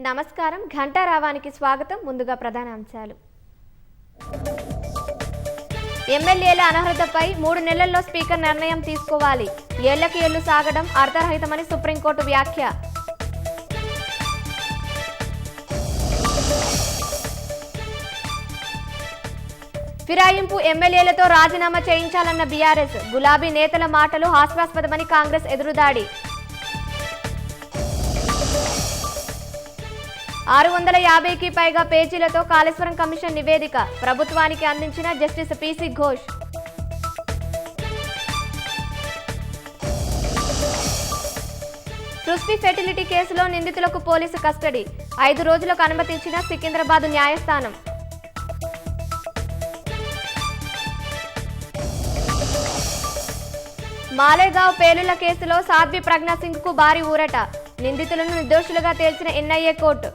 నమస్కారం. ఘంటారావానికి స్వాగతం. ముందుగా ప్రధాన అంశాలు. ఎమ్మెల్యేల అనర్హతపై 3 నెలల్లో స్పీకర్ నిర్ణయం తీసుకోవాలి. ఏళ్లకి ఏళ్లు సాగడం అర్థరహితమని సుప్రీంకోర్టు వ్యాఖ్య. ఫిరాయింపు ఎమ్మెల్యేలతో రాజీనామా చేయించాలన్న బీఆర్ఎస్. గులాబీ నేతల మాటలు హాస్యాస్పదమని కాంగ్రెస్ ఎదురుదాడి. 650కి పైగా పేజీలతో కాళేశ్వరం కమిషన్ నివేదిక ప్రభుత్వానికి అందించిన జస్టిస్ పీసీ ఘోష్. సృష్టి ఫెర్టిలిటీ కేసులో నిందితులకు పోలీసు కస్టడీ. 5 రోజులకు అనుమతించిన సికింద్రాబాద్ న్యాయస్థానం. మాలేగావ్ పేలుళ్ల కేసులో సాధ్వి ప్రజ్ఞా సింగ్ కు భారీ ఊరట. నిందితులను నిర్దోషులుగా తేల్చిన ఎన్ఐఏ కోర్టు.